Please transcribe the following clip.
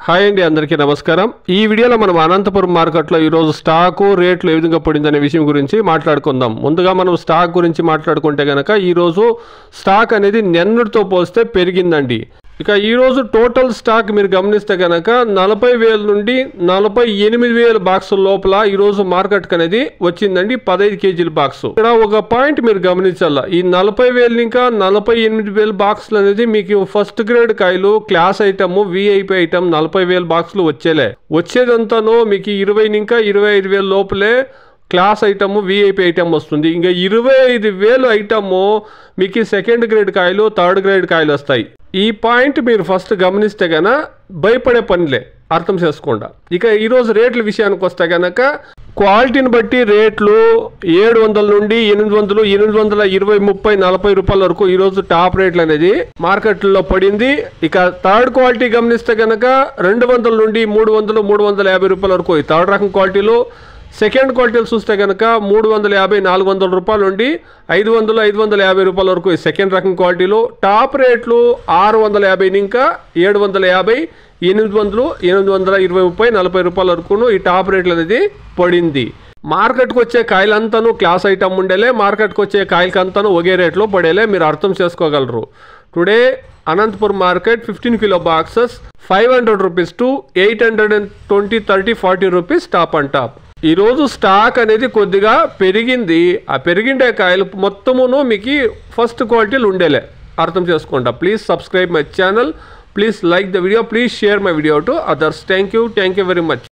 Hi అండి, అందరికీ నమస్కారం. ఈ వీడియోలో మనం అనంతపురం మార్కెట్లో ఈరోజు స్టాకు రేట్లు ఏ విధంగా పడిందనే విషయం గురించి మాట్లాడుకుందాం. ముందుగా మనం స్టాక్ గురించి మాట్లాడుకుంటే కనుక ఈరోజు స్టాక్ అనేది నిన్నటితో పోలిస్తే పెరిగిందండి. ఇక ఈరోజు టోటల్ స్టాక్ మీరు గమనిస్తే కనుక 40,000 నుండి 48,000 బాక్సుల లోపల ఈరోజు మార్కెట్కి అనేది వచ్చిందండి 15 కేజీల బాక్స్. ఇక్కడ ఒక పాయింట్ మీరు గమనించాల, ఈ 40,000 ఇంకా 48,000 బాక్సులు అనేది మీకు ఫస్ట్ గ్రేడ్ కాయలు క్లాస్ ఐటమ్ విఐపి ఐటమ్ 40,000 బాక్సులు వచ్చేదంతాను మీకు 20 ఇంకా 25,000 లోపలే క్లాస్ ఐటమ్ విఐపి ఐటమ్ వస్తుంది. ఇంకా 25,000 ఐటమ్ మీకు సెకండ్ గ్రేడ్ కాయలు థర్డ్ గ్రేడ్ కాయలు వస్తాయి. ఈ పాయింట్ మీరు ఫస్ట్ గమనిస్తే కనుక భయపడే పనిలే, అర్థం చేసుకోండి. ఇక ఈరోజు రేట్ల విషయానికి వస్తే కనుక క్వాలిటీని బట్టి రేట్లు 700 నుండి 800, 820, 30, 40 రూపాయల వరకు ఈరోజు టాప్ రేట్లు అనేది మార్కెట్లో పడింది. ఇక థర్డ్ క్వాలిటీ గమనిస్తే కనుక 200 నుండి 300, 350 రూపాయల వరకు ఈ థర్డ్ రకం క్వాలిటీలో. సెకండ్ క్వాలిటీలు చూస్తే కనుక 350, 400 రూపాయల నుండి 500, 550 రూపాయల వరకు ఈ సెకండ్ రకం క్వాలిటీలో. టాప్ రేట్లు 650 ఇంకా 750, 800, 820, 30, 40 రూపాయల వరకును ఈ టాప్ రేట్లు అనేది పడింది. మార్కెట్కి వచ్చే కాయలంతాను క్లాస్ ఐటమ్ ఉండేలే, మార్కెట్కి వచ్చే కాయలకంతాను ఒకే రేట్లో పడేలే, మీరు అర్థం చేసుకోగలరు. Today Anantapuram market 15 kilo boxes 500 rupees to 820, 30, 40 rupees top and top. ఈరోజు స్టాక్ అనేది కొద్దిగా పెరిగింది. ఆ పెరిగిండే కాయలు మొత్తమును మీకు ఫస్ట్ క్వాలిటీలు ఉండేలే, అర్థం చేసుకోండి. Please subscribe my channel, please like the video, please share my video to others. Thank you very much.